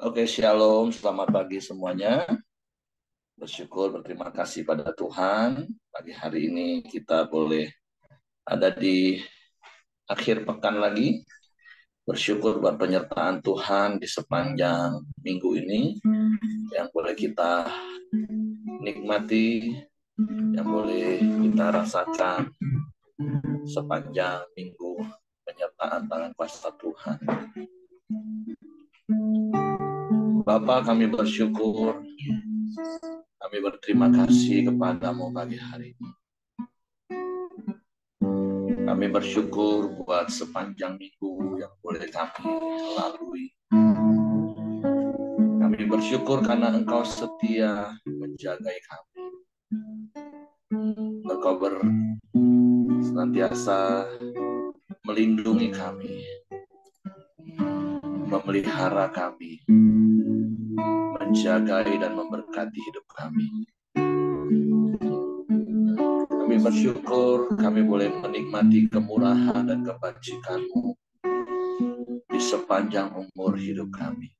Oke, shalom, selamat pagi semuanya. Bersyukur, berterima kasih pada Tuhan. Pagi hari ini kita boleh ada di akhir pekan lagi. Bersyukur buat penyertaan Tuhan di sepanjang minggu ini yang boleh kita nikmati, yang boleh kita rasakan sepanjang minggu penyertaan tangan kuasa Tuhan. Bapa, kami bersyukur, kami berterima kasih kepadamu pagi hari ini. Kami bersyukur buat sepanjang minggu yang boleh kami lalui. Kami bersyukur karena Engkau setia menjagai kami. Engkau senantiasa melindungi kami, memelihara kami, menjagai dan memberkati hidup kami. Kami bersyukur kami boleh menikmati kemurahan dan kebajikan-Mu di sepanjang umur hidup kami.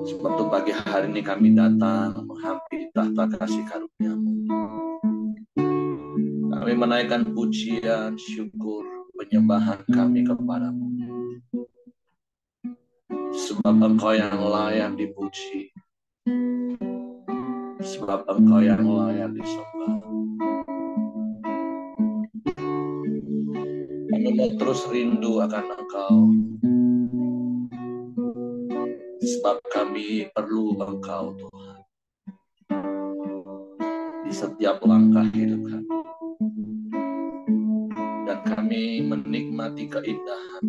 Sebab pagi hari ini kami datang menghampiri tahta kasih karunia-Mu. Kami menaikkan pujian, syukur, penyembahan kami kepadamu. Sebab Engkau yang layak dipuji. Sebab Engkau yang layak disembah. Kami mau terus rindu akan Engkau. Sebab kami perlu Engkau, Tuhan. Di setiap langkah hidup kami. Dan kami menikmati keindahan.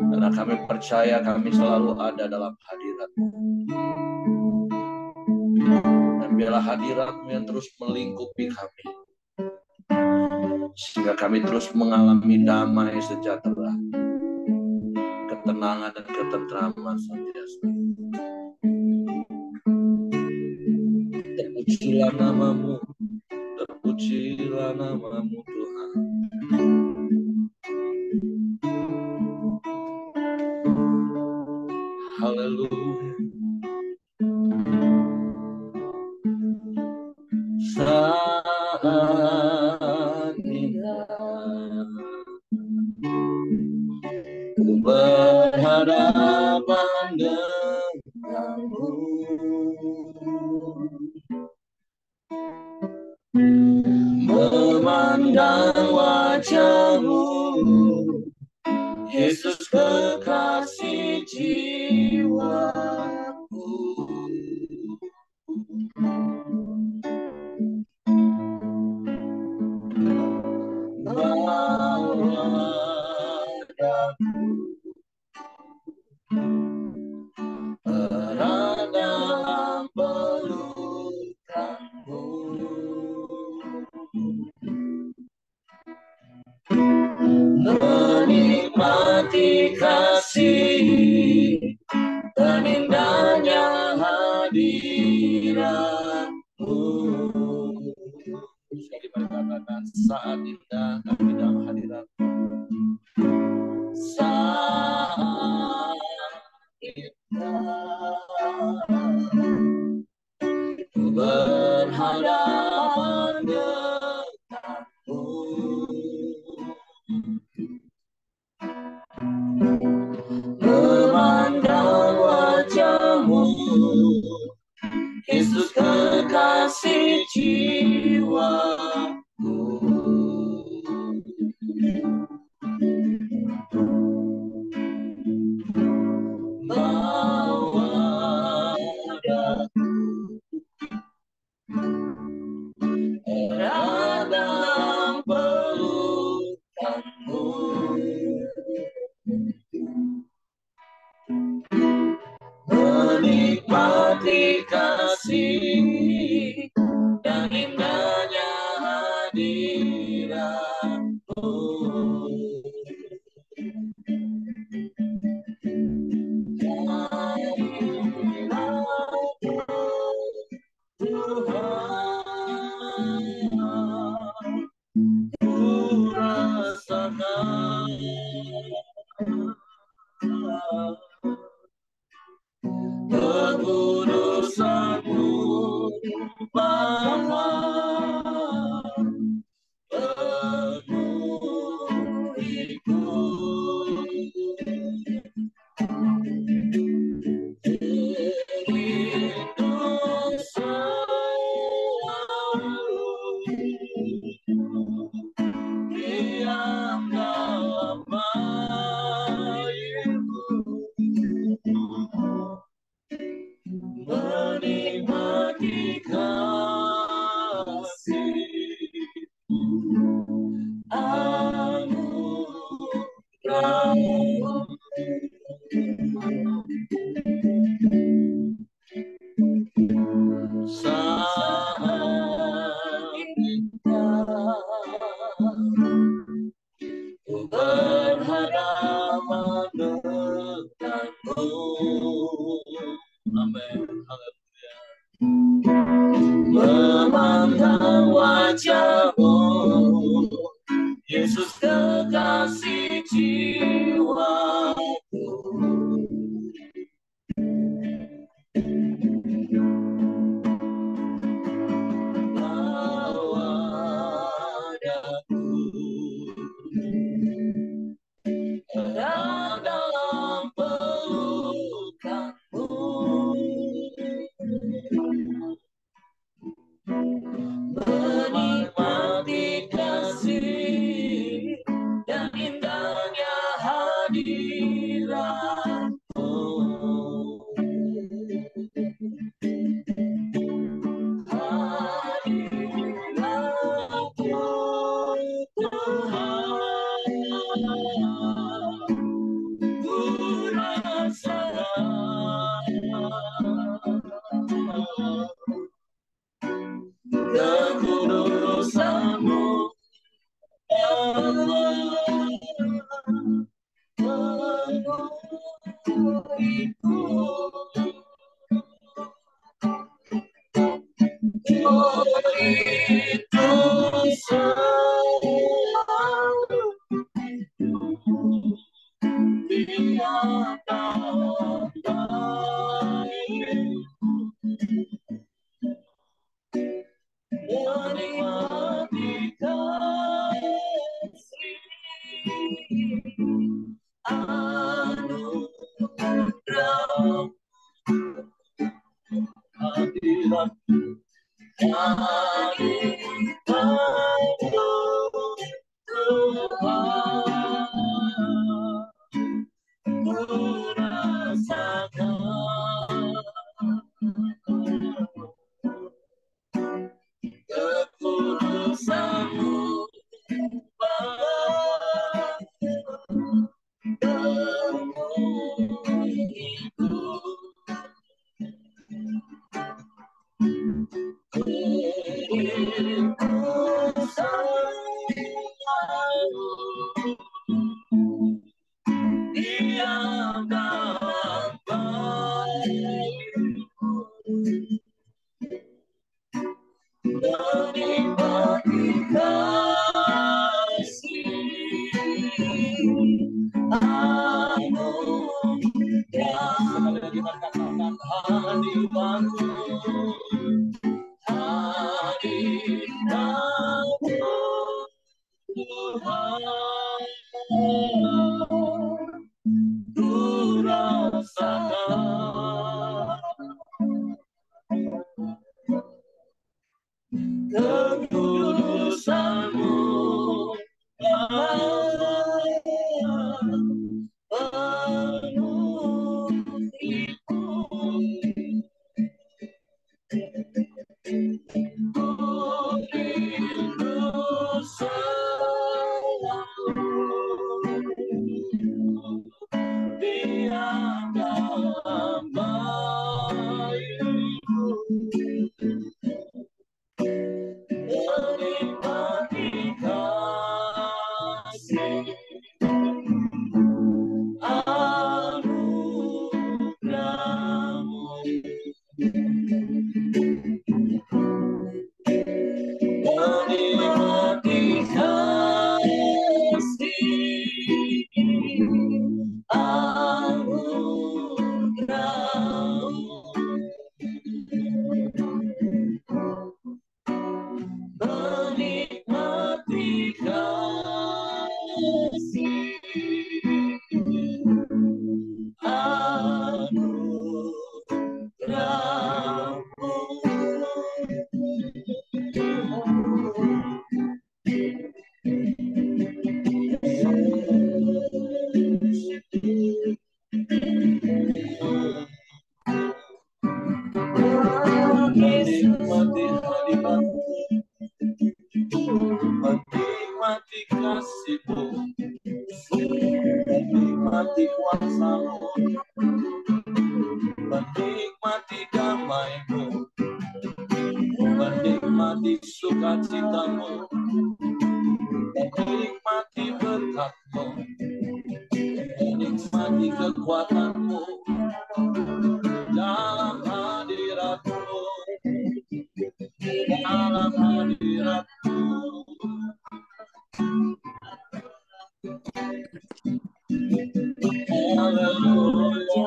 Karena kami percaya kami selalu ada dalam hadirat-Mu. Dan biarlah hadirat-Mu yang terus melingkupi kami. Sehingga kami terus mengalami damai sejahtera. Ketenangan dan ketentraman senantiasa. Terpujilah nama-Mu. Terpujilah nama-Mu Tuhan. Haleluya. Saat indah ku berhadapan denganmu, memandang wajah-Mu, Yesus kekasih jiwaku. Bawa daku erat dalam pelukan-Mu, menikmati kasih dan indahnya hadirat-Mu. Sekali katakan, saat indah kami dalam hadirat-Mu. Saat indah ku berhadapan denganmu, memandang wajah-Mu, Yesus kekasih jiwaku. Bawa daku erat dalam pelukan-Mu, menikmati kasih dan indahnya hadirat-Mu. Tuhan, ku rasakan berharap mendekat-Mu. Amin. Haleluya. Memandang wajah-Mu, Yesus kekasih jiwaku. Bawa daku dalam pelukan-Mu, menikmati kasih dan indahnya hadirat-Mu. Hadirat-Mu Tuhan, ku rasakan kekudusan-Mu, penuhiku. Itu selalu biarkan menikmati kasih anugerah hadirat hadirat-Mu Tuhan, ku rasakan kekudusan-Mu, penuhiku. Diriku selalu diam dalam baik-Mu, menikmati kasih anugerah hadirat-Mu, hadirat-Mu Tuhan, ku rasakan kekudusan-Mu, penuhiku. Ku rindu selalu menikmati kasih-Mu, menikmati kuasa-Mu, menikmati damai-Mu, menikmati sukacita-Mu, menikmati berkat-Mu, menikmati kekuatan-Mu dalam hadirat-Mu, dalam hadirat-Mu. Haleluya.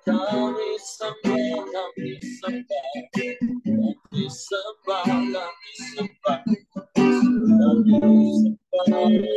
Kami sembah, kami sembah, kami sembah, kami sembah, kami sembah.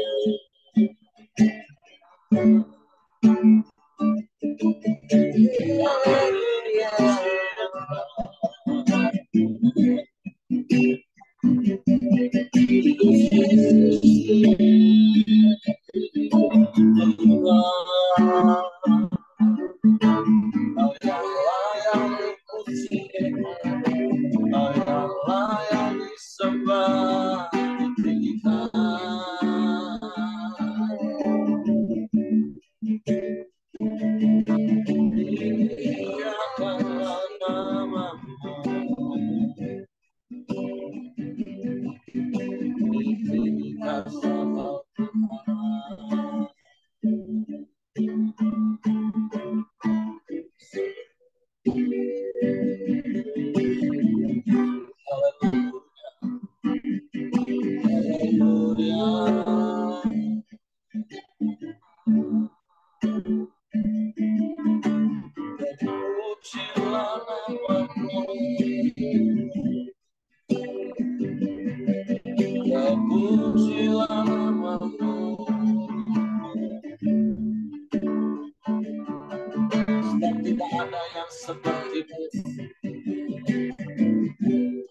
Tidak ada yang seperti-Mu,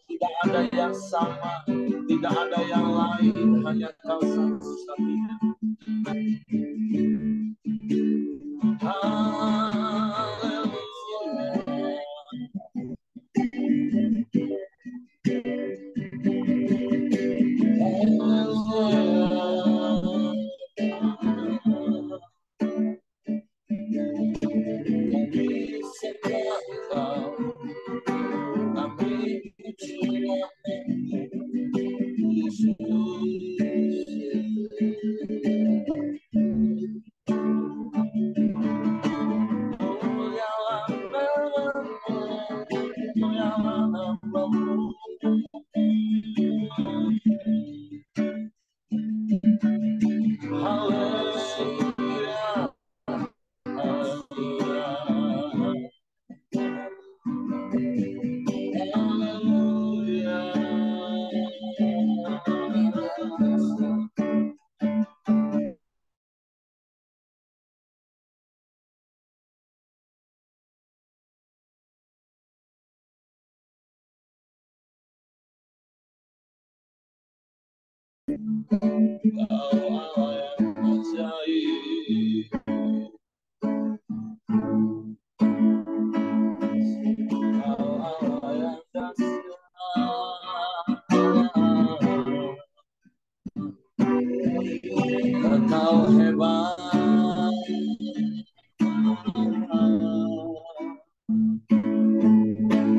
tidak ada yang sama, tidak ada yang lain, hanya Kau satu-satunya. Kau hebat,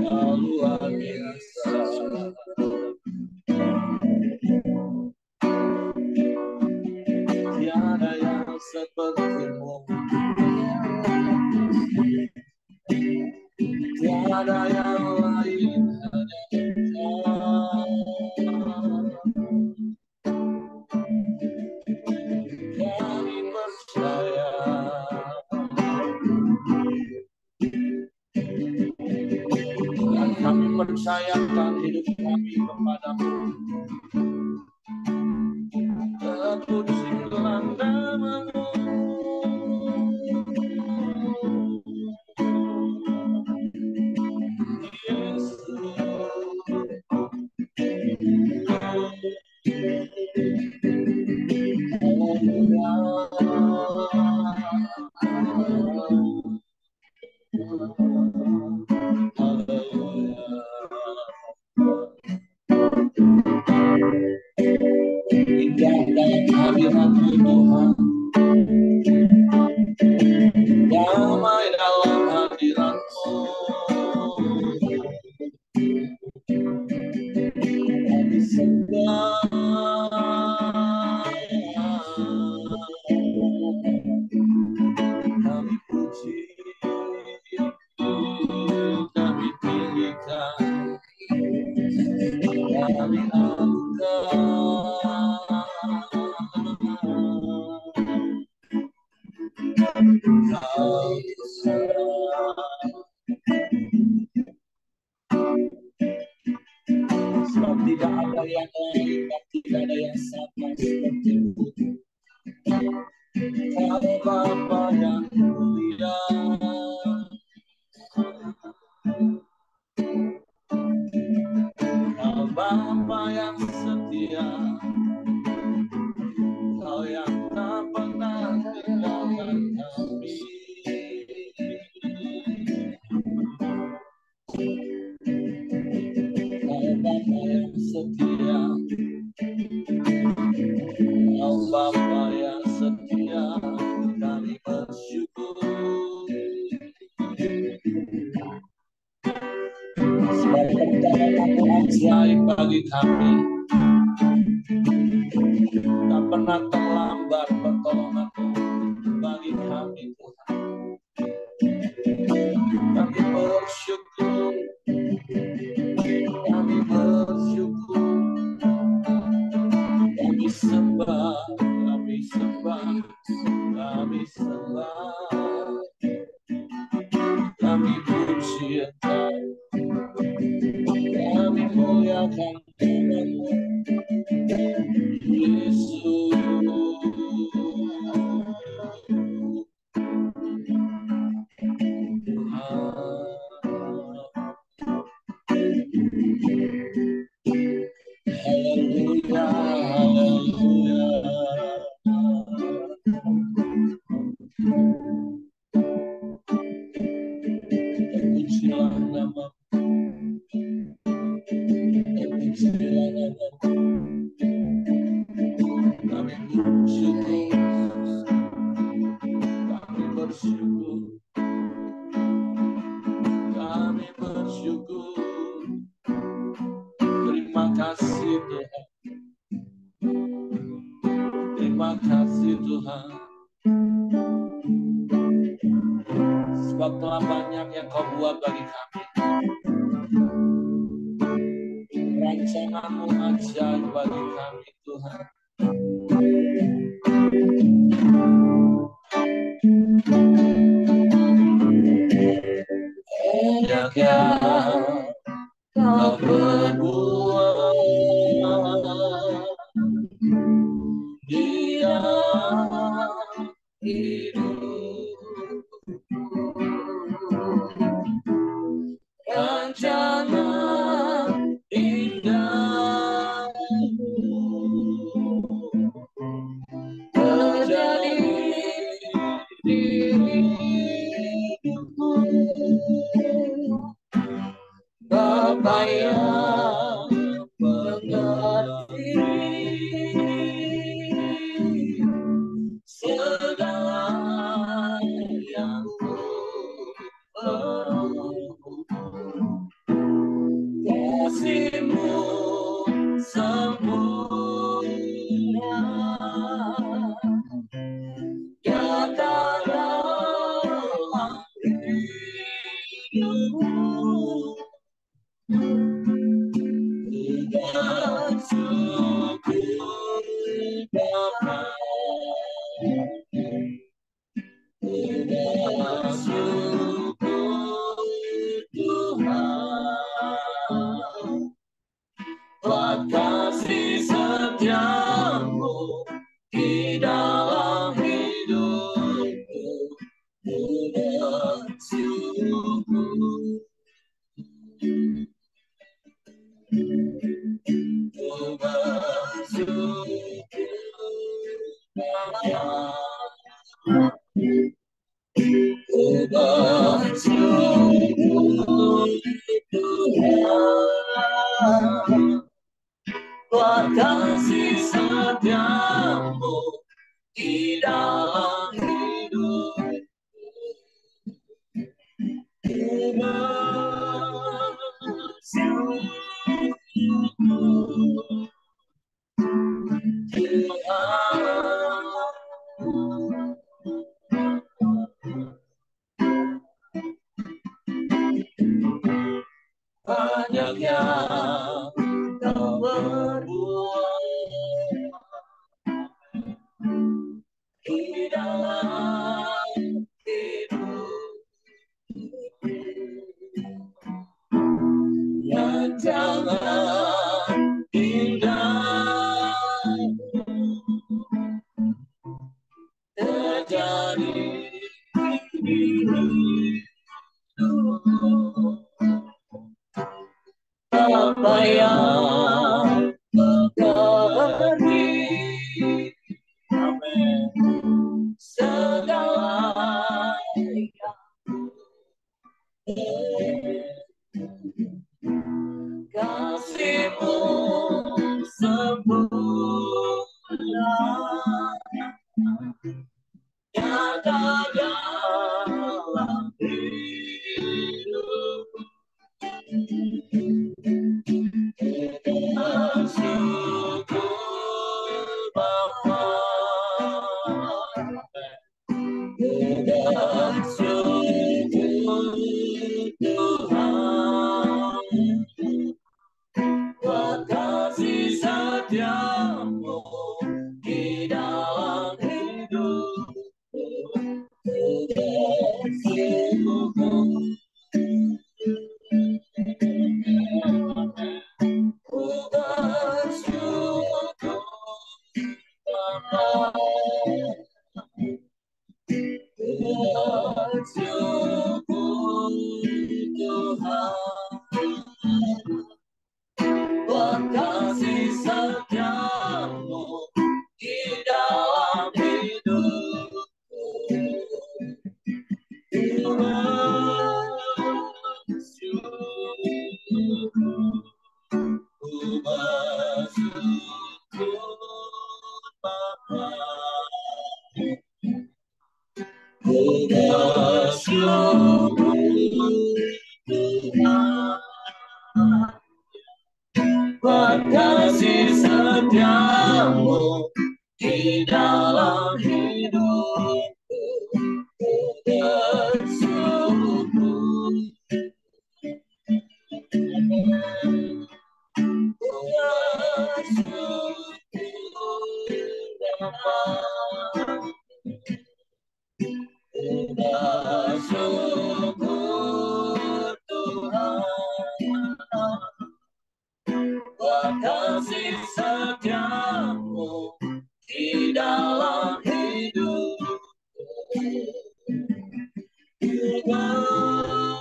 Kau luar biasa. Tiada yang seperti-Mu, tiada yang lain, kami percaya. Dan kami percayakan hidup kami kepada-Mu. Pujilah namamu, indah dalam hadirat-Mu Tuhan, damai dalam hadirat-Mu. Kami sembah, kami puji, kami tinggikan, kami sebab tidak ada yang lain dan tidak ada yang sama seperti-Mu. Kau Bapa yang mulia, Kau Bapa yang setia, Kau yang tak pernah tinggalkan kami. Kau Bapa yang setia, Kau Bapa yang setia, kami bersyukur. Sebab pertolongan-Mu ajaib bagi kami, tak pernah terlambat pertolongan-Mu bagi kami Tuhan. Kami bersyukur, kami bersyukur, kami sembah, kami sembah, kami sembah, kami puji Engkau, kami muliakan nama-Mu, Yesus. Haleluya, haleluya. Pujilah nama-Mu, pujilah nama-Mu. Kami bersyukur, kami bersyukur, kami bersyukur. Terima kasih Tuhan, terima kasih Tuhan, sebab telah banyak yang Kau buat bagi kami. Rancangan-Mu ajaib bagi kami Tuhan. Banyak yang Kau berbuat di dalam hidup, rancangan indah-Mu terjadi di hidupku. Bapa yang mengerti segala yang ku perlu, kasih-Mu sempurna nyata dalam hidupku. Dengan syukur Bapa, dengan syukur Tuhan, buat kasih setia-Mu di dalam hidupku, ku bersyukur. Ku bersyukur Bapa, ku bersyukur Tuhan, buat kasih setiamu di dalam hidup. Ku bersyukur banyak yang kau berbuat di dalam hidup yang jangan indah terjadi di hidup. Apa yang mengerti segala kasih-Mu sempurna nyata dalam hidup. Bersyukur Bapa, bersyukur Tuhan, buat kasih setiamu di dalam hidup. Bersyukur buat kasih setiamu di dalam hidupku. Ku bersyukur Bapa, ku bersyukur Tuhan, buat kasih setiamu di dalam hidupku. Ku bersyukur, ku bersyukur Bapa, ku bersyukur Tuhan, buat kasih setiamu di dalam hidupku. Ku bersyukur,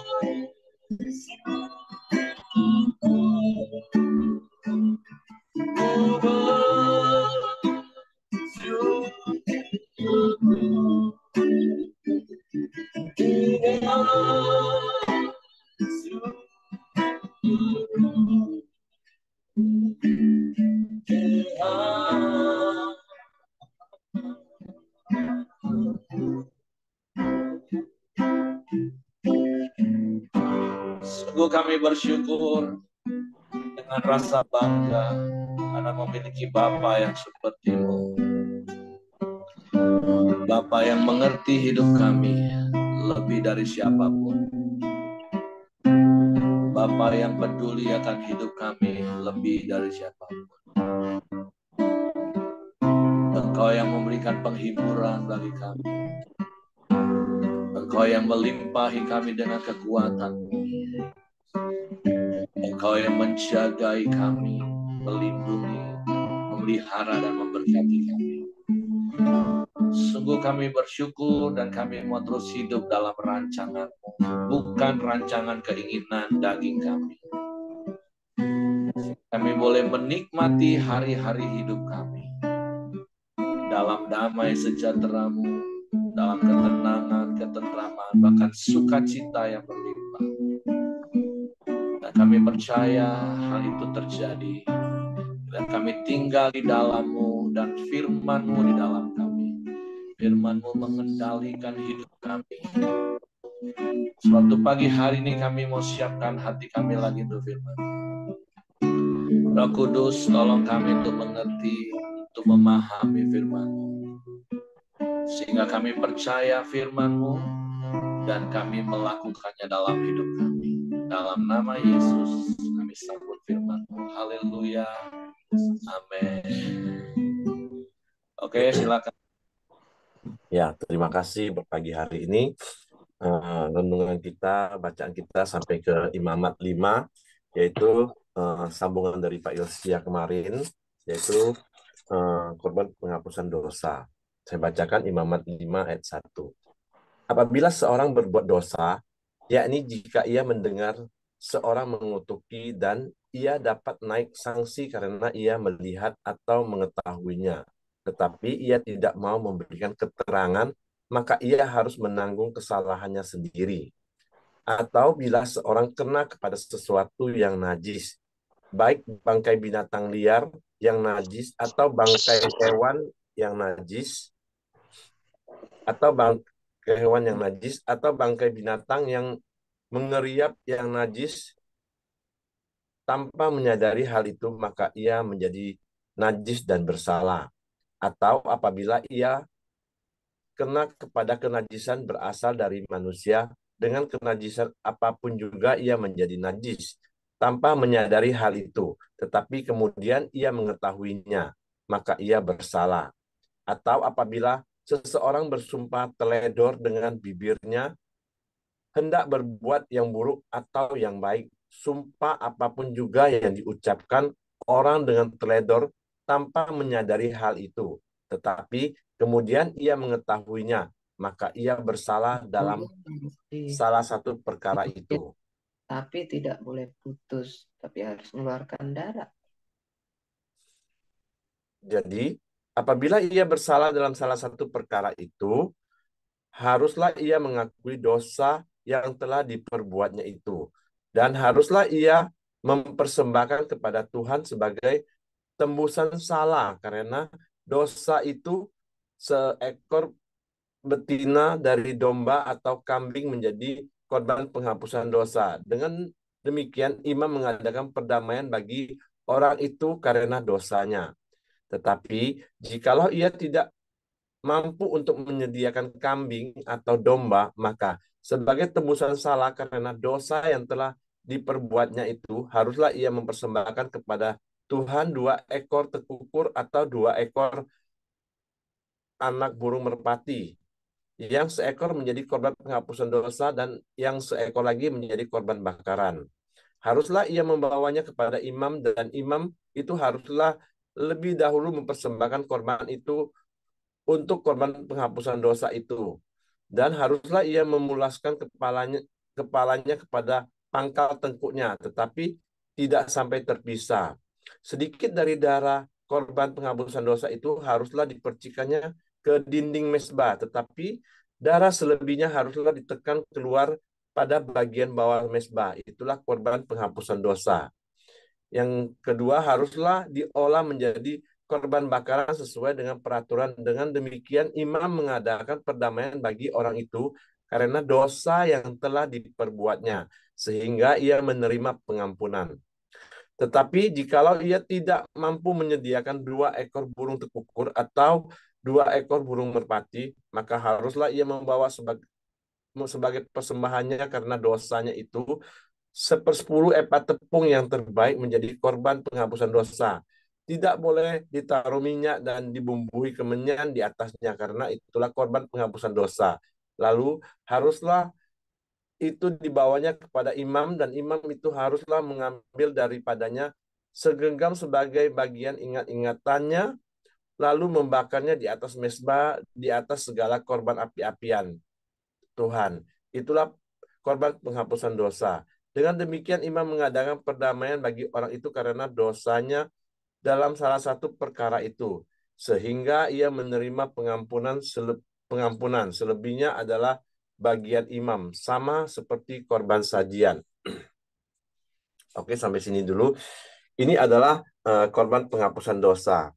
ku bersyukur, sungguh kami bersyukur dengan rasa bangga karena memiliki Bapa yang seperti-Mu. Bapa yang mengerti hidup kami lebih dari siapapun. Bapa yang peduli akan hidup kami lebih dari siapapun. Engkau yang memberikan penghiburan bagi kami. Engkau yang melimpahi kami dengan kekuatan-Mu. Engkau yang menjagai kami, melindungi, memelihara dan memberkati kami. Sungguh kami bersyukur dan kami mau terus hidup dalam rancangan-Mu, bukan rancangan keinginan daging kami. Kami boleh menikmati hari-hari hidup kami dalam damai sejahtera-Mu, dalam ketenangan, ketentraman, bahkan sukacita yang berlimpah. Dan kami percaya hal itu terjadi. Dan kami tinggal di dalam-Mu dan firman-Mu di dalam kami. Firman-Mu mengendalikan hidup kami. Suatu pagi hari ini kami mau siapkan hati kami lagi untuk firman. Roh Kudus, tolong kami untuk mengerti, untuk memahami firman-Mu. Sehingga kami percaya firman-Mu dan kami melakukannya dalam hidup kami. Dalam nama Yesus, kami sambut firman-Mu. Haleluya. Amin. Oke, silakan. Ya, terima kasih pagi hari ini. Renungan kita, bacaan kita sampai ke Imamat 5, yaitu sambungan dari Pak Yosia kemarin, yaitu korban penghapusan dosa. Saya bacakan Imamat 5 ayat 1. Apabila seorang berbuat dosa, yakni jika ia mendengar seorang mengutuki dan ia dapat naik sanksi karena ia melihat atau mengetahuinya, tetapi ia tidak mau memberikan keterangan, maka ia harus menanggung kesalahannya sendiri. Atau bila seorang kena kepada sesuatu yang najis, baik bangkai binatang liar yang najis atau bangkai hewan yang najis, atau bangkai hewan yang najis, atau bangkai binatang yang mengeriap yang najis, tanpa menyadari hal itu, maka ia menjadi najis dan bersalah. Atau apabila ia kena kepada kenajisan berasal dari manusia, dengan kenajisan apapun juga ia menjadi najis, tanpa menyadari hal itu, tetapi kemudian ia mengetahuinya, maka ia bersalah. Atau apabila seseorang bersumpah teledor dengan bibirnya, hendak berbuat yang buruk atau yang baik, sumpah apapun juga yang diucapkan orang dengan teledor tanpa menyadari hal itu, tetapi kemudian ia mengetahuinya, maka ia bersalah dalam salah satu perkara itu. Tapi tidak boleh putus, tapi harus mengeluarkan darah. Jadi, apabila ia bersalah dalam salah satu perkara itu, haruslah ia mengakui dosa yang telah diperbuatnya itu. Dan haruslah ia mempersembahkan kepada Tuhan sebagai tembusan salah, karena dosa itu seekor betina dari domba atau kambing menjadi korban penghapusan dosa. Dengan demikian, imam mengadakan perdamaian bagi orang itu karena dosanya. Tetapi, jikalau ia tidak mampu untuk menyediakan kambing atau domba, maka sebagai tembusan salah karena dosa yang telah diperbuatnya itu, haruslah ia mempersembahkan kepada Tuhan 2 ekor tekukur atau 2 ekor anak burung merpati, yang seekor menjadi korban penghapusan dosa dan yang seekor lagi menjadi korban bakaran. Haruslah ia membawanya kepada imam, dan imam itu haruslah lebih dahulu mempersembahkan korban itu untuk korban penghapusan dosa itu. Dan haruslah ia memulaskan kepalanya kepada pangkal tengkuknya, tetapi tidak sampai terpisah. Sedikit dari darah korban penghapusan dosa itu haruslah dipercikannya ke dinding mezbah, tetapi darah selebihnya haruslah ditekan keluar pada bagian bawah mezbah. Itulah korban penghapusan dosa. Yang kedua, haruslah diolah menjadi korban bakaran sesuai dengan peraturan. Dengan demikian, imam mengadakan perdamaian bagi orang itu karena dosa yang telah diperbuatnya, sehingga ia menerima pengampunan. Tetapi jikalau ia tidak mampu menyediakan 2 ekor burung tekukur atau 2 ekor burung merpati, maka haruslah ia membawa sebagai persembahannya karena dosanya itu 1/10 epat tepung yang terbaik menjadi korban penghapusan dosa. Tidak boleh ditaruh minyak dan dibumbui kemenyan di atasnya, karena itulah korban penghapusan dosa. Lalu haruslah itu dibawanya kepada imam, dan imam itu haruslah mengambil daripadanya segenggam sebagai bagian ingat-ingatannya lalu membakarnya di atas mezbah, di atas segala korban api-apian Tuhan. Itulah korban penghapusan dosa. Dengan demikian imam mengadakan perdamaian bagi orang itu karena dosanya dalam salah satu perkara itu, sehingga ia menerima pengampunan. Selebihnya adalah bagian imam, sama seperti korban sajian. Oke, sampai sini dulu. Ini adalah korban penghapusan dosa.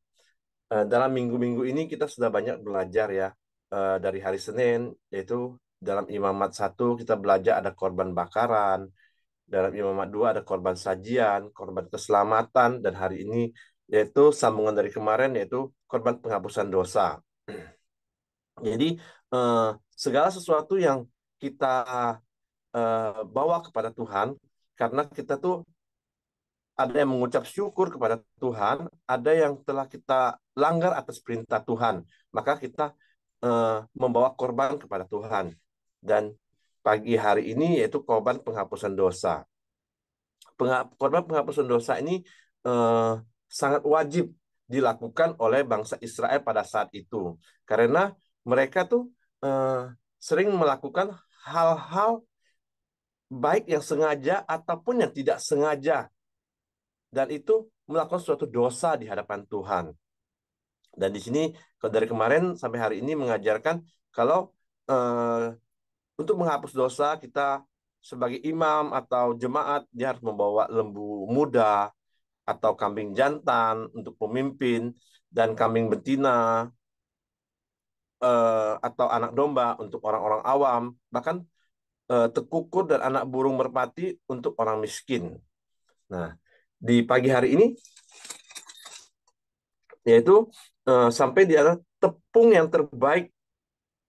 Dalam minggu-minggu ini kita sudah banyak belajar ya. Dari hari Senin, yaitu dalam imamat 1 kita belajar ada korban bakaran, dalam imamat 2 ada korban sajian, korban keselamatan, dan hari ini yaitu sambungan dari kemarin yaitu korban penghapusan dosa. Jadi segala sesuatu yang kita bawa kepada Tuhan, karena kita tuh ada yang mengucap syukur kepada Tuhan, ada yang telah kita langgar atas perintah Tuhan, maka kita membawa korban kepada Tuhan. Dan pagi hari ini yaitu korban penghapusan dosa. Korban penghapusan dosa ini sangat wajib dilakukan oleh bangsa Israel pada saat itu, karena mereka tuh sering melakukan hal-hal baik yang sengaja ataupun yang tidak sengaja, dan itu melakukan suatu dosa di hadapan Tuhan. Dan di sini dari kemarin sampai hari ini mengajarkan kalau untuk menghapus dosa kita sebagai imam atau jemaat dia harus membawa lembu muda atau kambing jantan untuk pemimpin, dan kambing betina atau anak domba untuk orang-orang awam, bahkan tekukur dan anak burung merpati untuk orang miskin. Nah, di pagi hari ini yaitu sampai di atas tepung yang terbaik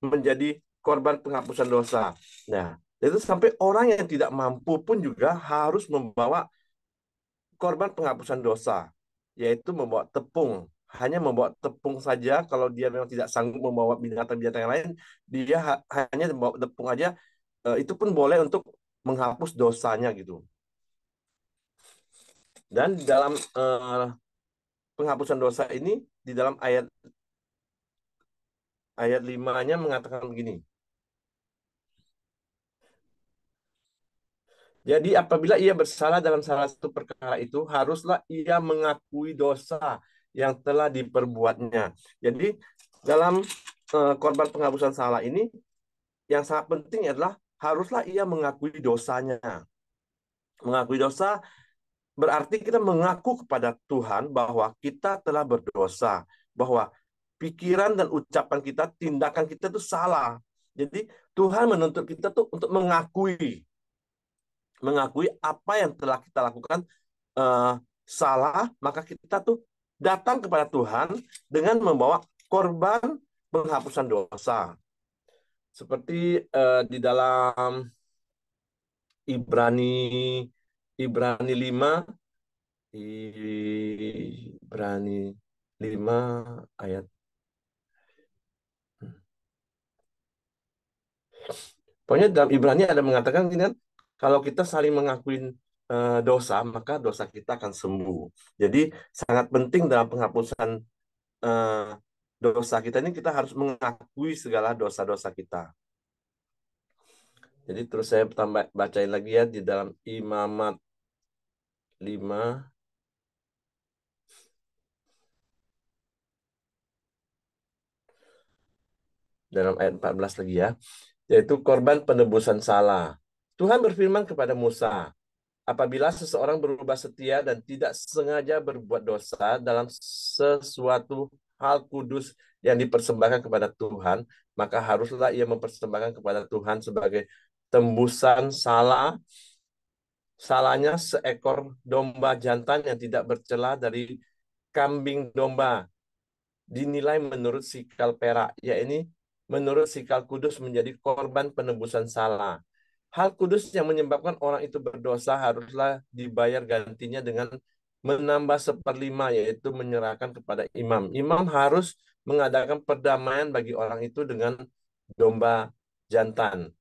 menjadi korban penghapusan dosa. Nah, itu sampai orang yang tidak mampu pun juga harus membawa korban penghapusan dosa, yaitu membawa tepung. Hanya membawa tepung saja. Kalau dia memang tidak sanggup membawa binatang-binatang yang lain, dia hanya membawa tepung aja. Itu pun boleh untuk menghapus dosanya gitu. Dan dalam penghapusan dosa ini, di dalam ayat 5-nya mengatakan begini. Jadi apabila ia bersalah dalam salah satu perkara itu, haruslah ia mengakui dosa yang telah diperbuatnya. Jadi dalam korban penghapusan salah ini, yang sangat penting adalah haruslah ia mengakui dosanya. Mengakui dosa berarti kita mengaku kepada Tuhan bahwa kita telah berdosa, bahwa pikiran dan ucapan kita, tindakan kita itu salah. Jadi Tuhan menuntut kita tuh untuk mengakui apa yang telah kita lakukan salah, maka kita tuh datang kepada Tuhan dengan membawa korban penghapusan dosa. Seperti di dalam Ibrani 5, Ibrani 5 ayat. Pokoknya dalam Ibrani ada mengatakan kan, kalau kita saling mengakuin dosa, maka dosa kita akan sembuh. Jadi sangat penting dalam penghapusan dosa kita ini, kita harus mengakui segala dosa-dosa kita. Jadi terus saya bacain lagi ya di dalam Imamat 5. Dalam ayat 14 lagi ya. Yaitu korban penebusan salah. Tuhan berfirman kepada Musa, apabila seseorang berubah setia dan tidak sengaja berbuat dosa dalam sesuatu hal kudus yang dipersembahkan kepada Tuhan, maka haruslah ia mempersembahkan kepada Tuhan sebagai tembusan salahnya seekor domba jantan yang tidak bercela dari kambing domba, dinilai menurut sikal perak, yaitu menurut sikal kudus menjadi korban penebusan salah. Hal kudus yang menyebabkan orang itu berdosa haruslah dibayar gantinya dengan menambah 1/5, yaitu menyerahkan kepada imam. Imam harus mengadakan perdamaian bagi orang itu dengan domba jantan.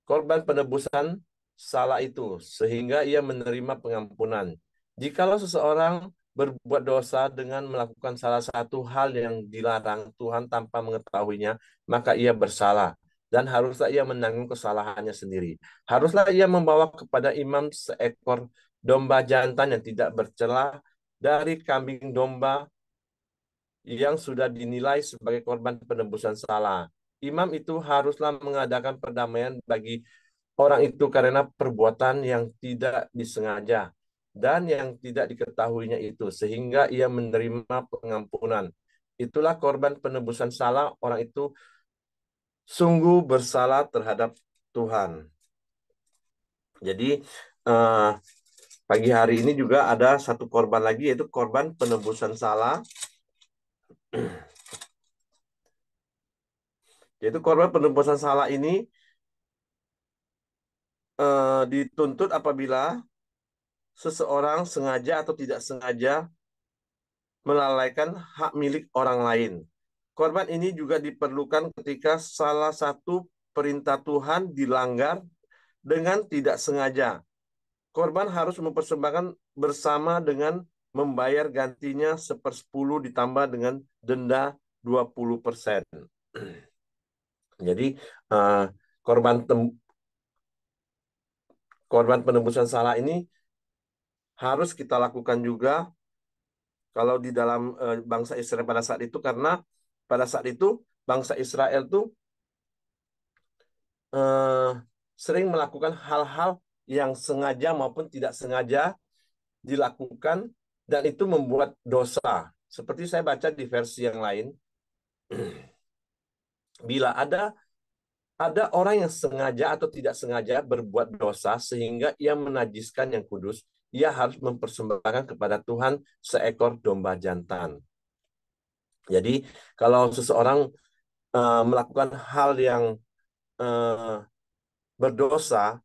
Korban penebusan salah itu, sehingga ia menerima pengampunan. Jikalau seseorang berbuat dosa dengan melakukan salah satu hal yang dilarang Tuhan tanpa mengetahuinya, maka ia bersalah. Dan haruslah ia menanggung kesalahannya sendiri. Haruslah ia membawa kepada imam seekor domba jantan yang tidak bercela dari kambing domba yang sudah dinilai sebagai korban penebusan salah. Imam itu haruslah mengadakan perdamaian bagi orang itu karena perbuatan yang tidak disengaja dan yang tidak diketahuinya itu, sehingga ia menerima pengampunan. Itulah korban penebusan salah. Orang itu sungguh bersalah terhadap Tuhan. Jadi pagi hari ini juga ada satu korban lagi, yaitu korban penebusan salah. Yaitu korban penebusan salah ini dituntut apabila seseorang sengaja atau tidak sengaja melalaikan hak milik orang lain. Korban ini juga diperlukan ketika salah satu perintah Tuhan dilanggar dengan tidak sengaja. Korban harus mempersembahkan bersama dengan membayar gantinya 1/10 ditambah dengan denda 20%. Jadi korban penebusan salah ini harus kita lakukan juga kalau di dalam bangsa Israel pada saat itu, karena pada saat itu bangsa Israel tuh sering melakukan hal-hal yang sengaja maupun tidak sengaja dilakukan dan itu membuat dosa. Seperti saya baca di versi yang lain, bila ada orang yang sengaja atau tidak sengaja berbuat dosa sehingga ia menajiskan yang kudus, ia harus mempersembahkan kepada Tuhan seekor domba jantan. Jadi kalau seseorang melakukan hal yang berdosa,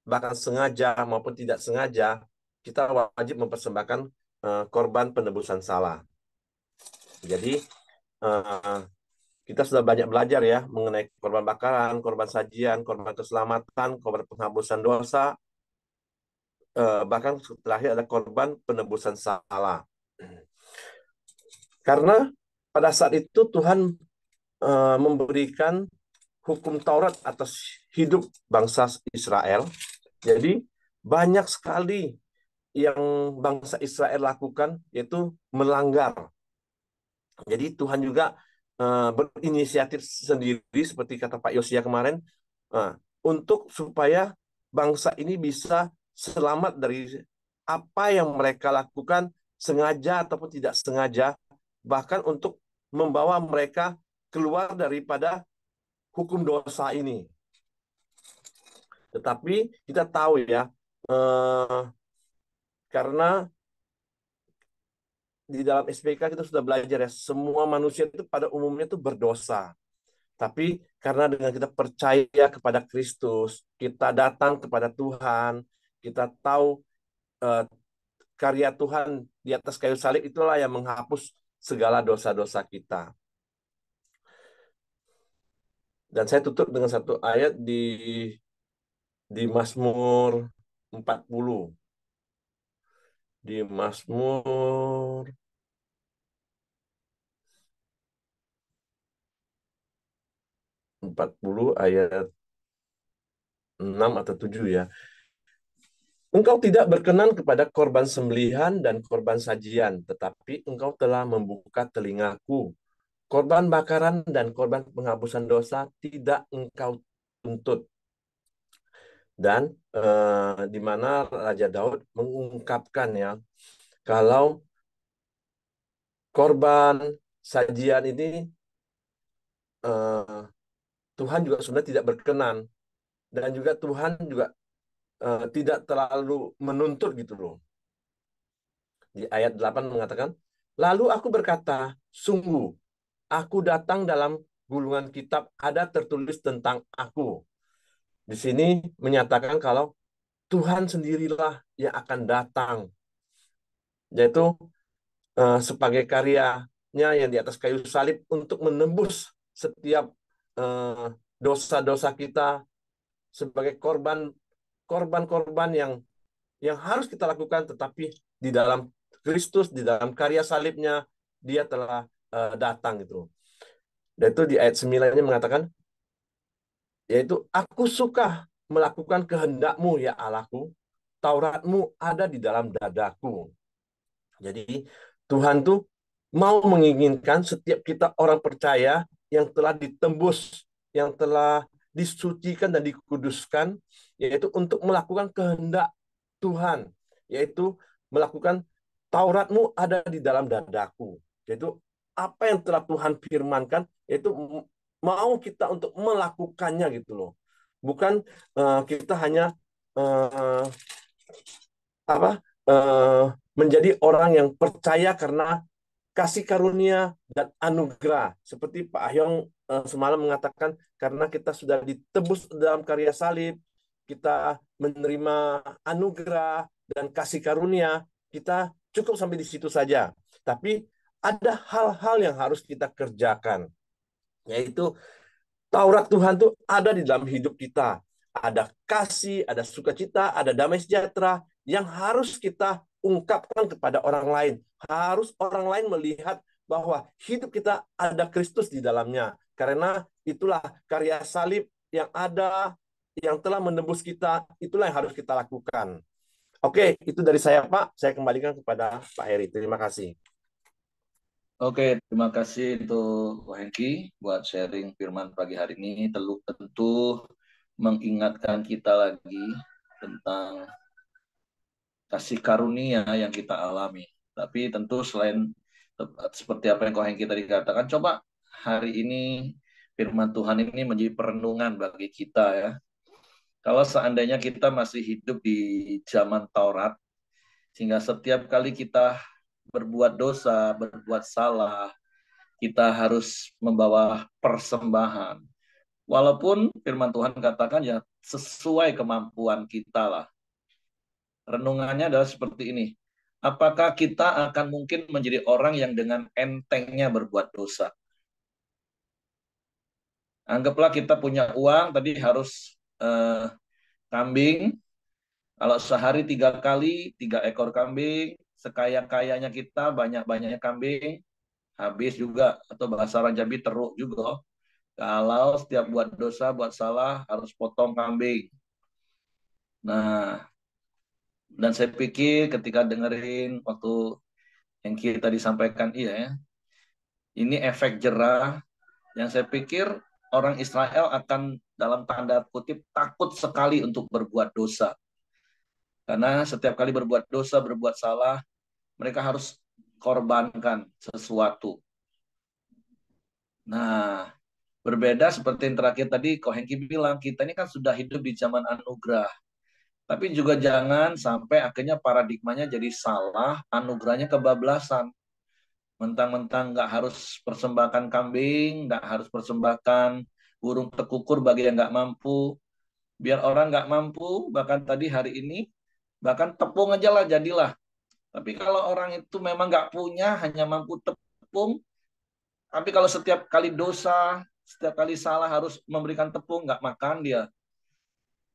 bahkan sengaja maupun tidak sengaja, kita wajib mempersembahkan korban penebusan salah. Jadi kita sudah banyak belajar ya mengenai korban bakaran, korban sajian, korban keselamatan, korban penghapusan dosa, bahkan terakhir ada korban penebusan salah. Karena pada saat itu Tuhan memberikan hukum Taurat atas hidup bangsa Israel. Jadi banyak sekali yang bangsa Israel lakukan, yaitu melanggar. Jadi Tuhan juga berinisiatif sendiri, seperti kata Pak Yosia kemarin, untuk supaya bangsa ini bisa selamat dari apa yang mereka lakukan, sengaja ataupun tidak sengaja, bahkan untuk membawa mereka keluar daripada hukum dosa ini. Tetapi kita tahu ya, karena di dalam SPK kita sudah belajar ya, semua manusia itu pada umumnya itu berdosa. Tapi karena dengan kita percaya kepada Kristus, kita datang kepada Tuhan, kita tahu karya Tuhan di atas kayu salib itulah yang menghapus segala dosa-dosa kita. Dan saya tutup dengan satu ayat di Mazmur 40. Di Mazmur 40 ayat 6 atau 7 ya. Engkau tidak berkenan kepada korban sembelihan dan korban sajian, tetapi engkau telah membuka telingaku. Korban bakaran dan korban penghapusan dosa tidak engkau tuntut. Dan di mana Raja Daud mengungkapkan ya, kalau korban sajian ini Tuhan juga sebenarnya tidak berkenan, dan juga Tuhan juga tidak terlalu menuntut gitu loh. Di ayat 8 mengatakan, lalu aku berkata, sungguh, aku datang dalam gulungan kitab ada tertulis tentang aku. Di sini menyatakan kalau Tuhan sendirilah yang akan datang, yaitu sebagai karyanya yang di atas kayu salib untuk menembus setiap dosa-dosa kita, sebagai korban yang harus kita lakukan, tetapi di dalam Kristus di dalam karya salibnya, dia telah datang gitu. Dan itu di ayat 9-nya mengatakan, yaitu aku suka melakukan kehendak-Mu ya Allahku, Taurat-Mu ada di dalam dadaku. Jadi Tuhan tuh mau menginginkan setiap kita orang percaya yang telah ditembus, yang telah disucikan dan dikuduskan, yaitu untuk melakukan kehendak Tuhan, yaitu melakukan Taurat-Mu ada di dalam dadaku. Yaitu apa yang telah Tuhan firmankan, yaitu mau kita untuk melakukannya gitu loh. Bukan kita hanya uh, apa menjadi orang yang percaya karena kasih karunia dan anugerah. Seperti Pak Ahyong semalam mengatakan, karena kita sudah ditebus dalam karya salib, kita menerima anugerah dan kasih karunia, kita cukup sampai di situ saja. Tapi ada hal-hal yang harus kita kerjakan, yaitu Taurat Tuhan tuh ada di dalam hidup kita. Ada kasih, ada sukacita, ada damai sejahtera yang harus kita ungkapkan kepada orang lain. Harus orang lain melihat bahwa hidup kita ada Kristus di dalamnya. Karena itulah karya salib yang ada, yang telah menembus kita, itulah yang harus kita lakukan. Oke, itu dari saya Pak. Saya kembalikan kepada Pak Heri. Terima kasih. Oke, terima kasih untuk Ko Hengki buat sharing firman pagi hari ini. Tentu mengingatkan kita lagi tentang kasih karunia yang kita alami. Tapi tentu selain seperti apa yang Ko Hengki tadi katakan, coba hari ini firman Tuhan ini menjadi perenungan bagi kita ya. Kalau seandainya kita masih hidup di zaman Taurat, sehingga setiap kali kita berbuat dosa, berbuat salah, kita harus membawa persembahan. Walaupun firman Tuhan katakan ya sesuai kemampuan kita lah. Renungannya adalah seperti ini. Apakah kita akan mungkin menjadi orang yang dengan entengnya berbuat dosa? Anggaplah kita punya uang, tadi harus kambing. Kalau sehari 3 kali, 3 ekor kambing. Sekaya-kayanya kita, banyak-banyaknya kambing. Habis juga, atau bahasa orang Jambi teruk juga. Kalau setiap buat dosa, buat salah, harus potong kambing. Nah, dan saya pikir ketika dengerin waktu yang kita disampaikan, iya ya, ini efek jerah yang saya pikir orang Israel akan dalam tanda kutip takut sekali untuk berbuat dosa. Karena setiap kali berbuat dosa, berbuat salah, mereka harus korbankan sesuatu. Nah, berbeda seperti yang terakhir tadi Ko Hengki bilang, kita ini kan sudah hidup di zaman anugerah. Tapi juga jangan sampai akhirnya paradigmanya jadi salah, anugerahnya kebablasan. Mentang-mentang nggak harus persembahkan kambing, nggak harus persembahkan burung tekukur bagi yang nggak mampu. Biar orang nggak mampu, bahkan tadi hari ini, bahkan tepung aja lah jadilah. Tapi kalau orang itu memang nggak punya, hanya mampu tepung, tapi kalau setiap kali dosa, setiap kali salah harus memberikan tepung, nggak makan dia.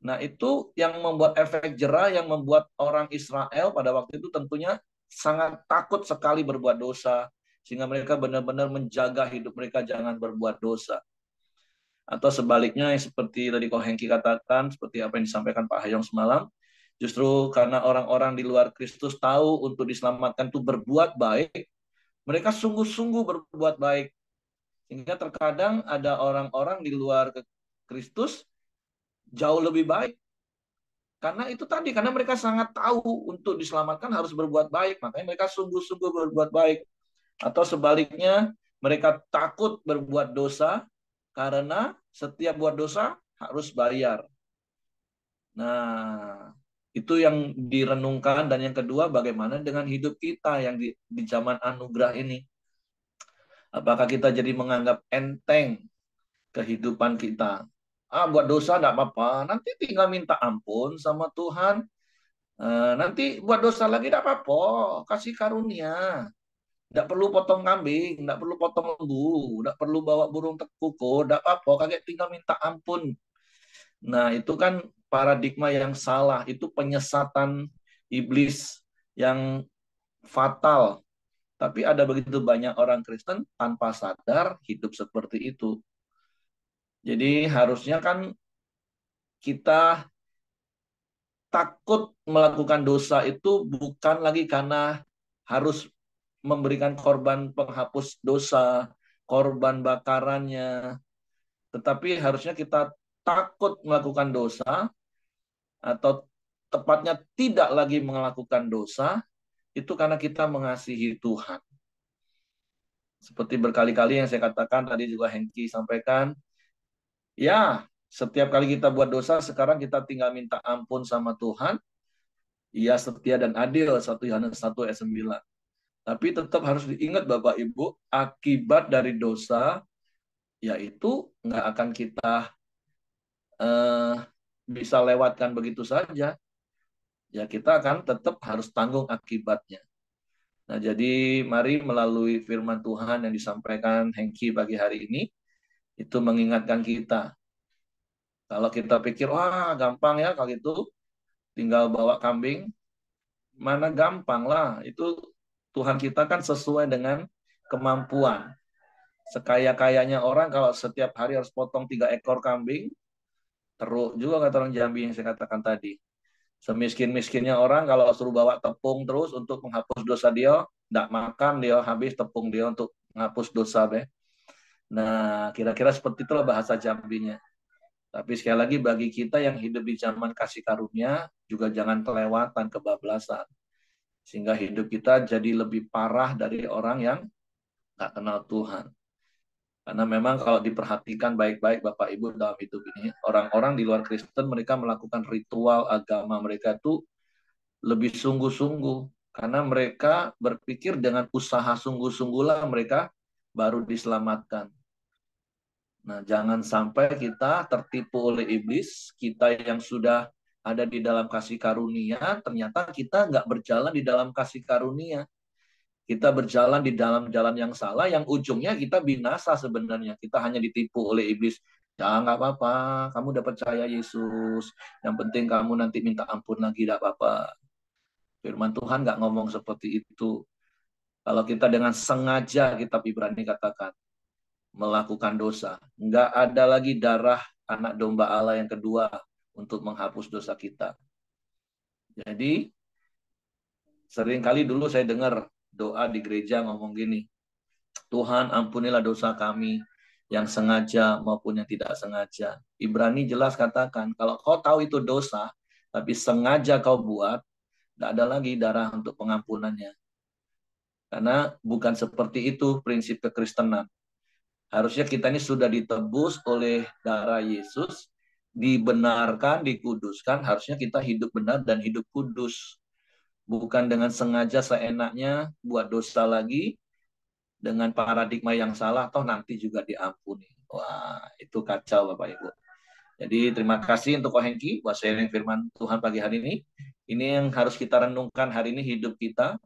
Nah, itu yang membuat efek jerah, yang membuat orang Israel pada waktu itu tentunya sangat takut sekali berbuat dosa, sehingga mereka benar-benar menjaga hidup mereka jangan berbuat dosa. Atau sebaliknya, yang seperti tadi Ko Hengki katakan, seperti apa yang disampaikan Pak Hayong semalam, justru karena orang-orang di luar Kristus tahu untuk diselamatkan itu berbuat baik, mereka sungguh-sungguh berbuat baik. Sehingga terkadang ada orang-orang di luar Kristus jauh lebih baik. Karena itu tadi, karena mereka sangat tahu untuk diselamatkan harus berbuat baik. Makanya mereka sungguh-sungguh berbuat baik. Atau sebaliknya, mereka takut berbuat dosa karena setiap buat dosa harus bayar. Nah, itu yang direnungkan. Dan yang kedua, bagaimana dengan hidup kita yang di zaman anugerah ini? Apakah kita jadi menganggap enteng kehidupan kita? Buat dosa enggak apa-apa, nanti tinggal minta ampun sama Tuhan. Nanti buat dosa lagi enggak apa-apa, kasih karunia. Enggak perlu potong kambing, enggak perlu potong lembu, enggak perlu bawa burung tekukur, enggak apa-apa, kakek tinggal minta ampun. Nah, itu kan paradigma yang salah, itu penyesatan iblis yang fatal. Tapi ada begitu banyak orang Kristen tanpa sadar hidup seperti itu. Jadi harusnya kan kita takut melakukan dosa itu bukan lagi karena harus memberikan korban penghapus dosa, korban bakarannya, tetapi harusnya kita takut melakukan dosa atau tepatnya tidak lagi melakukan dosa itu karena kita mengasihi Tuhan. Seperti berkali-kali yang saya katakan tadi juga Hengki sampaikan, ya setiap kali kita buat dosa sekarang kita tinggal minta ampun sama Tuhan. Ia setia dan adil 1 Yohanes 1 ayat 9. Tapi tetap harus diingat Bapak Ibu, akibat dari dosa yaitu nggak akan kita bisa lewatkan begitu saja. Ya kita akan tetap harus tanggung akibatnya. Nah, jadi mari melalui firman Tuhan yang disampaikan Hengki pagi hari ini, itu mengingatkan kita. Kalau kita pikir, wah gampang ya kalau itu, tinggal bawa kambing, mana gampang lah. Itu Tuhan kita kan sesuai dengan kemampuan. Sekaya-kayanya orang kalau setiap hari harus potong 3 ekor kambing, teruk juga kata orang Jambi yang saya katakan tadi. Semiskin-miskinnya orang kalau suruh bawa tepung terus untuk menghapus dosa dia, tidak makan dia, habis tepung dia untuk menghapus dosa deh. Nah, kira-kira seperti itulah bahasa Jambinya. Tapi sekali lagi bagi kita yang hidup di zaman kasih karunia, juga jangan kelewatan kebablasan. Sehingga hidup kita jadi lebih parah dari orang yang tak kenal Tuhan. Karena memang kalau diperhatikan baik-baik Bapak Ibu dalam hidup ini, orang-orang di luar Kristen mereka melakukan ritual agama mereka itu lebih sungguh-sungguh. Karena mereka berpikir dengan usaha sungguh-sungguhlah mereka baru diselamatkan. Nah, jangan sampai kita tertipu oleh iblis, kita yang sudah ada di dalam kasih karunia, ternyata kita nggak berjalan di dalam kasih karunia. Kita berjalan di dalam jalan yang salah, yang ujungnya kita binasa sebenarnya. Kita hanya ditipu oleh iblis. Ya nggak apa-apa, kamu udah percaya Yesus. Yang penting kamu nanti minta ampun lagi, nggak apa-apa. Firman Tuhan nggak ngomong seperti itu. Kalau kita dengan sengaja, kitab Ibrani katakan, melakukan dosa. Nggak ada lagi darah anak domba Allah yang kedua untuk menghapus dosa kita. Jadi, seringkali dulu saya dengar doa di gereja ngomong gini, Tuhan ampunilah dosa kami yang sengaja maupun yang tidak sengaja. Ibrani jelas katakan, kalau kau tahu itu dosa, tapi sengaja kau buat, tidak ada lagi darah untuk pengampunannya. Karena bukan seperti itu prinsip kekristenan. Harusnya kita ini sudah ditebus oleh darah Yesus, dibenarkan, dikuduskan, harusnya kita hidup benar dan hidup kudus. Bukan dengan sengaja seenaknya buat dosa lagi, dengan paradigma yang salah, toh nanti juga diampuni. Wah, itu kacau Bapak Ibu. Jadi terima kasih untuk Ko Hengki buat sharing firman Tuhan pagi hari ini. Ini yang harus kita renungkan hari ini hidup kita.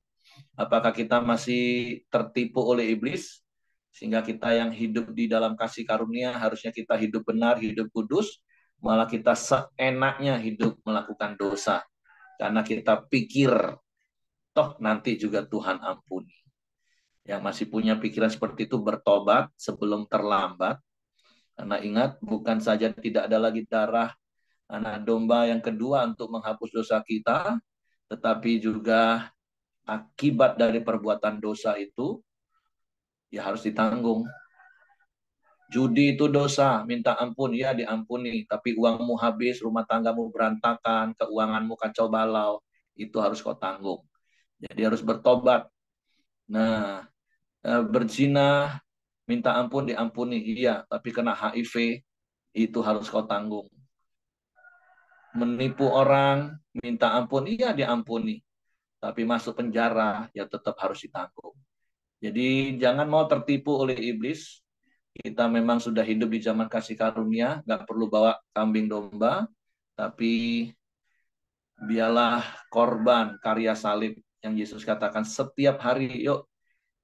Apakah kita masih tertipu oleh iblis? Sehingga kita yang hidup di dalam kasih karunia harusnya kita hidup benar, hidup kudus. Malah kita seenaknya hidup melakukan dosa. Karena kita pikir, toh nanti juga Tuhan ampuni. Yang masih punya pikiran seperti itu bertobat sebelum terlambat. Karena ingat, bukan saja tidak ada lagi darah anak domba yang kedua untuk menghapus dosa kita, tetapi juga akibat dari perbuatan dosa itu ya harus ditanggung. Judi itu dosa, minta ampun, ya diampuni. Tapi uangmu habis, rumah tanggamu berantakan, keuanganmu kacau balau, itu harus kau tanggung. Jadi harus bertobat. Nah, berzina, minta ampun, diampuni, iya. Tapi kena HIV, itu harus kau tanggung. Menipu orang, minta ampun, iya diampuni. Tapi masuk penjara, ya tetap harus ditanggung. Jadi jangan mau tertipu oleh iblis. Kita memang sudah hidup di zaman kasih karunia, nggak perlu bawa kambing domba, tapi biarlah korban karya salib yang Yesus katakan setiap hari, yuk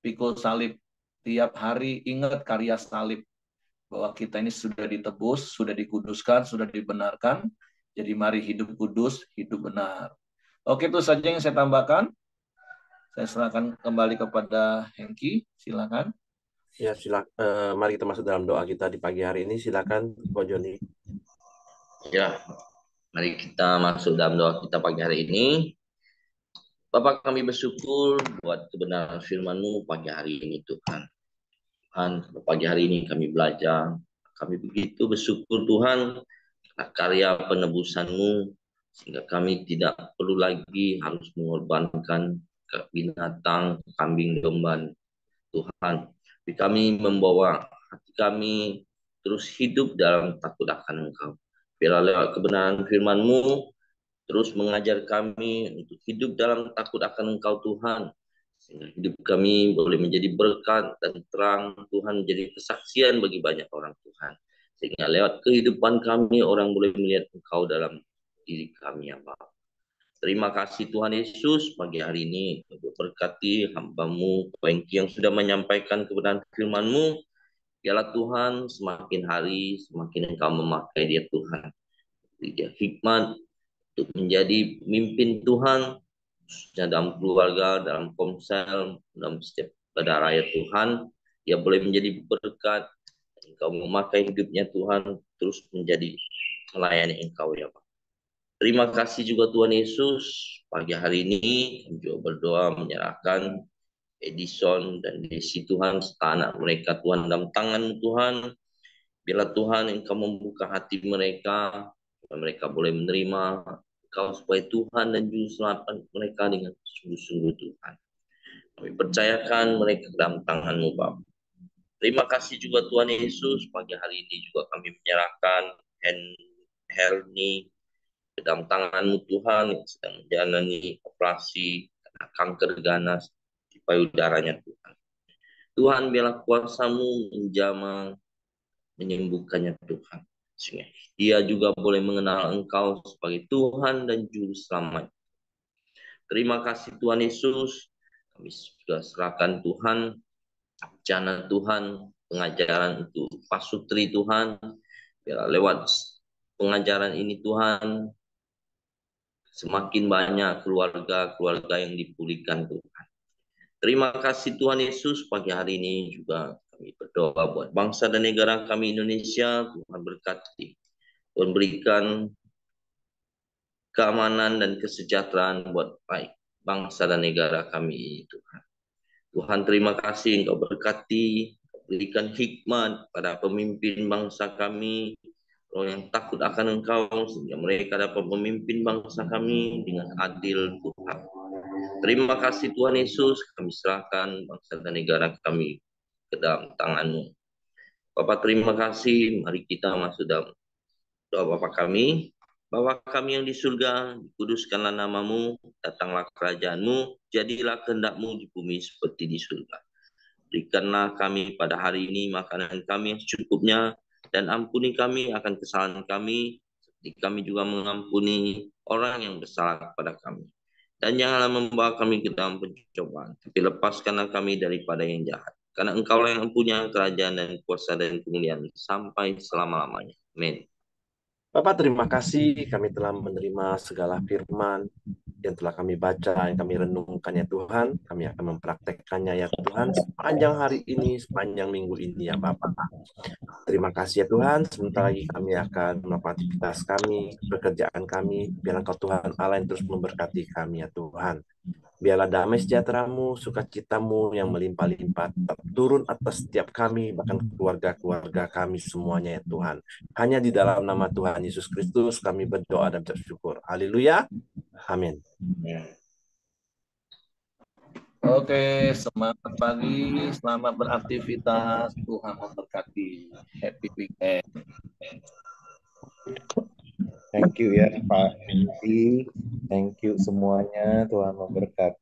pikul salib. Tiap hari ingat karya salib, bahwa kita ini sudah ditebus, sudah dikuduskan, sudah dibenarkan. Jadi mari hidup kudus, hidup benar. Oke, itu saja yang saya tambahkan. Saya serahkan kembali kepada Hengki. Silakan. Ya, mari kita masuk dalam doa kita di pagi hari ini. Silakan, Ko Joni. Ya, mari kita masuk dalam doa kita pagi hari ini. Bapak, kami bersyukur buat kebenaran firman-Mu pagi hari ini, Tuhan. Tuhan, pagi hari ini kami belajar. Kami begitu bersyukur, Tuhan, karena karya penebusan-Mu, sehingga kami tidak perlu lagi harus mengorbankan binatang, kambing, domba, Tuhan. Tapi kami membawa hati kami terus hidup dalam takut akan Engkau. Biarlah lewat kebenaran firman-Mu terus mengajar kami untuk hidup dalam takut akan Engkau, Tuhan. Sehingga hidup kami boleh menjadi berkat dan terang, Tuhan, menjadi kesaksian bagi banyak orang, Tuhan. Sehingga lewat kehidupan kami, orang boleh melihat Engkau dalam diri kami, ya Bapa. Terima kasih Tuhan Yesus pagi hari ini untuk berkati hamba-Mu yang sudah menyampaikan kebenaran firman-Mu. Biarlah Tuhan semakin hari semakin Engkau memakai dia, Tuhan. Dia hikmat untuk menjadi pemimpin Tuhan dalam keluarga, dalam komsel, dalam setiap pada rakyat Tuhan. Dia boleh menjadi berkat. Engkau memakai hidupnya, Tuhan, terus menjadi melayani Engkau, ya Pak. Terima kasih juga Tuhan Yesus. Pagi hari ini kami juga berdoa menyerahkan Edison dan Desi, Tuhan, serta anak mereka, Tuhan, dalam tangan Tuhan. Bila Tuhan Engkau membuka hati mereka, mereka boleh menerima Engkau sebagai Tuhan dan Juru Selamat mereka dengan sungguh-sungguh, Tuhan. Kami percayakan mereka dalam tangan-Mu, Bapa. Terima kasih juga Tuhan Yesus. Pagi hari ini juga kami menyerahkan Helni ke dalam tangan-Mu, Tuhan, yang sedang menjalani operasi kanker ganas di payudaranya, Tuhan. Tuhan, biarlah kuasa-Mu menjamah, menyembuhkannya, Tuhan. Sehingga dia juga boleh mengenal Engkau sebagai Tuhan dan Juru Selamat. Terima kasih Tuhan Yesus. Kami sudah serahkan Tuhan, rencana Tuhan, pengajaran untuk Pak Sutri, Tuhan. Biarlah lewat pengajaran ini, Tuhan, semakin banyak keluarga-keluarga yang dipulihkan, Tuhan. Terima kasih Tuhan Yesus. Pagi hari ini juga kami berdoa buat bangsa dan negara kami Indonesia. Tuhan berkati. Tuhan berikan keamanan dan kesejahteraan buat baik bangsa dan negara kami, Tuhan. Tuhan, terima kasih Engkau berkati, berikan hikmat pada pemimpin bangsa kami, orang yang takut akan Engkau, sehingga mereka dapat memimpin bangsa kami dengan adil, Tuhan. Terima kasih Tuhan Yesus, kami serahkan bangsa dan negara kami ke dalam tangan-Mu. Bapak, terima kasih, mari kita masuk dalam doa Bapa kami. Bapa kami yang di surga, dikuduskanlah nama-Mu, datanglah kerajaan-Mu, jadilah kehendak-Mu di bumi seperti di surga. Berikanlah kami pada hari ini makanan kami yang secukupnya, dan ampuni kami akan kesalahan kami, seperti kami juga mengampuni orang yang bersalah kepada kami. Dan janganlah membawa kami ke dalam pencobaan, tapi lepaskanlah kami daripada yang jahat. Karena Engkaulah yang punya kerajaan dan kuasa dan kemuliaan sampai selama-lamanya. Amin. Bapak, terima kasih kami telah menerima segala firman yang telah kami baca, yang kami renungkan ya Tuhan. Kami akan mempraktekkannya ya Tuhan sepanjang hari ini, sepanjang minggu ini ya Bapak. Terima kasih ya Tuhan. Sebentar lagi kami akan melakukan aktivitas kami, pekerjaan kami. Biarlah Engkau Tuhan Allah yang terus memberkati kami ya Tuhan. Biarlah damai sejahtera-Mu, sukacita-Mu yang melimpah-limpah tetap turun atas setiap kami, bahkan keluarga-keluarga kami semuanya ya Tuhan. Hanya di dalam nama Tuhan Yesus Kristus kami berdoa dan bersyukur. Haleluya. Amin. Oke, semangat pagi, selamat beraktivitas, Tuhan memberkati. Happy weekend. Thank you ya Pak Henry. Thank you semuanya. Tuhan memberkati.